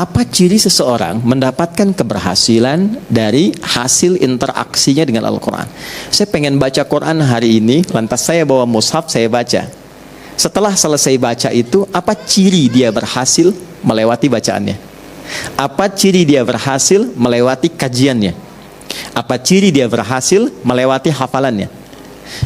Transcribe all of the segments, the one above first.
Apa ciri seseorang mendapatkan keberhasilan dari hasil interaksinya dengan Al-Quran? Saya pengen baca Quran hari ini, lantas saya bawa mushaf, saya baca. Setelah selesai baca itu, apa ciri dia berhasil melewati bacaannya? Apa ciri dia berhasil melewati kajiannya? Apa ciri dia berhasil melewati hafalannya?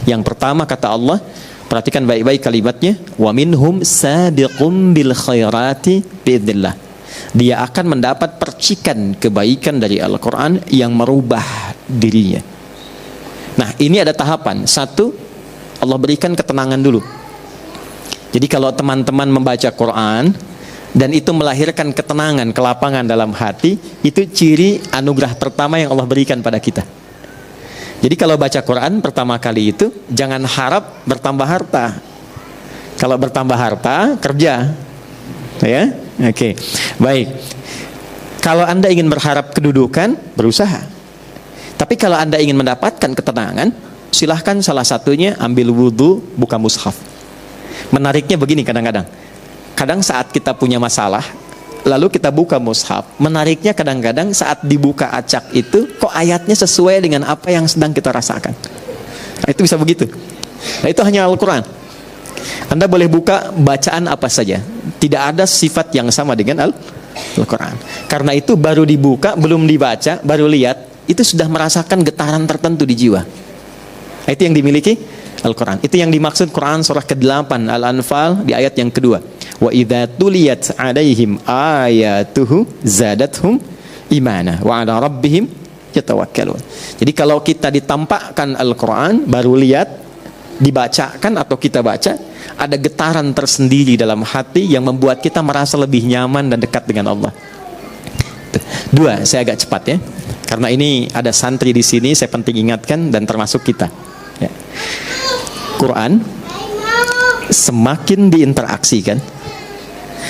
Yang pertama kata Allah, perhatikan baik-baik kalimatnya, wa minhum sabiqum bil khairati biidznillah. Dia akan mendapat percikan kebaikan dari Al-Quran yang merubah dirinya. Nah, ini ada tahapan. Satu, Allah berikan ketenangan dulu. Jadi kalau teman-teman membaca Quran dan itu melahirkan ketenangan, kelapangan dalam hati, itu ciri anugerah pertama yang Allah berikan pada kita. Jadi kalau baca Quran pertama kali itu, jangan harap bertambah harta. Kalau bertambah harta, kerja. Ya? Oke, baik. Kalau Anda ingin berharap kedudukan, berusaha. Tapi kalau Anda ingin mendapatkan ketenangan, silahkan salah satunya ambil wudhu, buka mushaf. Menariknya begini kadang-kadang. Kadang saat kita punya masalah, lalu kita buka mushaf. Menariknya kadang-kadang saat dibuka acak itu, kok ayatnya sesuai dengan apa yang sedang kita rasakan. Nah, itu bisa begitu. Nah, itu hanya Al-Quran. Anda boleh buka bacaan apa saja, tidak ada sifat yang sama dengan Al-Quran. Karena itu baru dibuka, belum dibaca, baru lihat, itu sudah merasakan getaran tertentu di jiwa. Nah, itu yang dimiliki Al-Quran. Itu yang dimaksud Quran surah ke-8 Al-Anfal di ayat yang kedua. Wa idza tuliyat 'alaihim ayatuhu zadathum imana wa 'ala rabbihim yatawakkalun. Jadi kalau kita ditampakkan Al-Quran, baru lihat, dibacakan atau kita baca, ada getaran tersendiri dalam hati yang membuat kita merasa lebih nyaman dan dekat dengan Allah. Dua, saya agak cepat ya, karena ini ada santri di sini, saya penting ingatkan dan termasuk kita. Ya. Quran semakin diinteraksikan,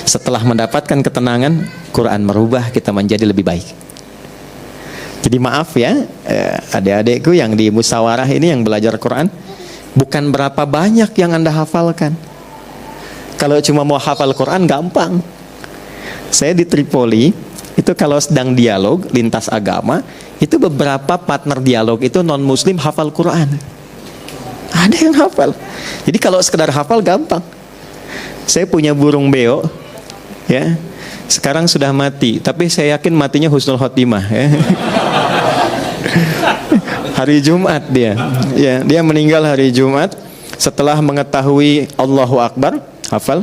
setelah mendapatkan ketenangan, Quran merubah kita menjadi lebih baik. Jadi maaf ya, adik-adikku yang di musyawarah ini yang belajar Quran, bukan berapa banyak yang Anda hafalkan. Kalau cuma mau hafal Quran gampang. Saya di Tripoli, itu kalau sedang dialog lintas agama, itu beberapa partner dialog itu non-muslim hafal Quran. Ada yang hafal. Jadi kalau sekedar hafal gampang. Saya punya burung beo, ya. Sekarang sudah mati, tapi saya yakin matinya husnul khotimah, ya. Hari Jumat dia, ya, dia meninggal hari Jumat setelah mengetahui Allahu Akbar, hafal,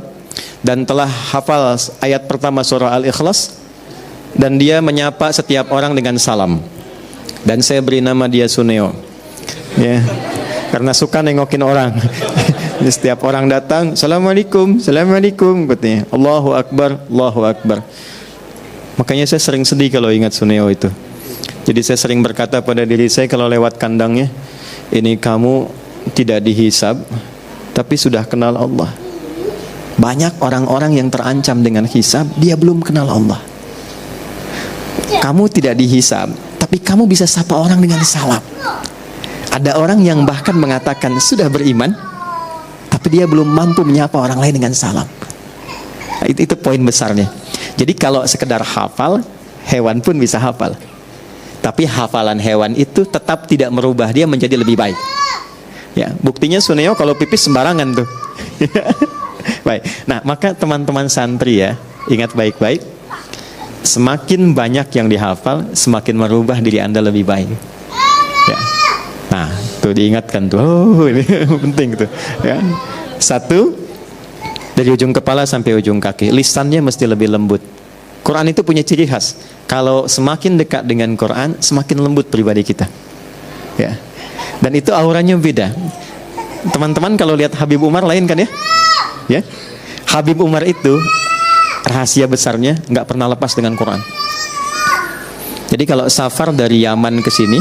dan telah hafal ayat pertama surah Al-Ikhlas, dan dia menyapa setiap orang dengan salam. Dan saya beri nama dia Suneo, ya, karena suka nengokin orang. Jadi setiap orang datang, Assalamualaikum, Assalamualaikum, katanya, Allahu Akbar, Allahu Akbar. Makanya saya sering sedih kalau ingat Suneo itu. Jadi saya sering berkata pada diri saya kalau lewat kandangnya, ini kamu tidak dihisab, tapi sudah kenal Allah. Banyak orang-orang yang terancam dengan hisab, dia belum kenal Allah. Kamu tidak dihisab, tapi kamu bisa sapa orang dengan salam. Ada orang yang bahkan mengatakan sudah beriman, tapi dia belum mampu menyapa orang lain dengan salam. Nah, itu poin besarnya. Jadi kalau sekedar hafal, hewan pun bisa hafal. Tapi hafalan hewan itu tetap tidak merubah dia menjadi lebih baik. Ya, buktinya Suneo kalau pipis sembarangan tuh. Baik. Nah, maka teman-teman santri ya, ingat baik-baik. Semakin banyak yang dihafal, semakin merubah diri Anda lebih baik. Ya. Nah, tuh diingatkan tuh. Oh, ini penting tuh. Ya. Satu, dari ujung kepala sampai ujung kaki, lisannya mesti lebih lembut. Quran itu punya ciri khas. Kalau semakin dekat dengan Quran, semakin lembut pribadi kita. Ya. Dan itu auranya beda. Teman-teman kalau lihat Habib Umar lain kan ya? Ya. Habib Umar itu rahasia besarnya nggak pernah lepas dengan Quran. Jadi kalau safar dari Yaman ke sini,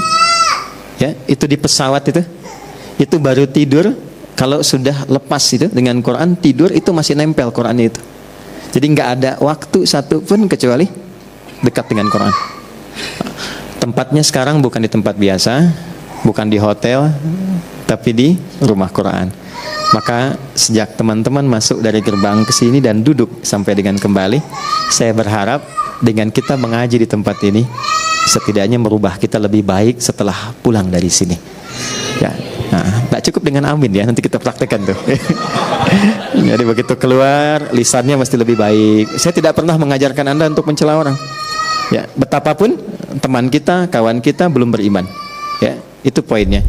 ya, itu di pesawat itu baru tidur. Kalau sudah lepas itu dengan Quran, tidur itu masih nempel Qurannya itu. Jadi nggak ada waktu satu pun kecuali dekat dengan Quran. Tempatnya sekarang bukan di tempat biasa, bukan di hotel, tapi di rumah Quran. Maka sejak teman-teman masuk dari gerbang ke sini dan duduk sampai dengan kembali, saya berharap dengan kita mengaji di tempat ini setidaknya merubah kita lebih baik setelah pulang dari sini. Ya, tak cukup dengan amin ya, nanti kita praktekkan tuh. Jadi begitu keluar lisannya mesti lebih baik. Saya tidak pernah mengajarkan Anda untuk mencela orang. Ya, betapapun teman kita, kawan kita belum beriman. Ya, itu poinnya.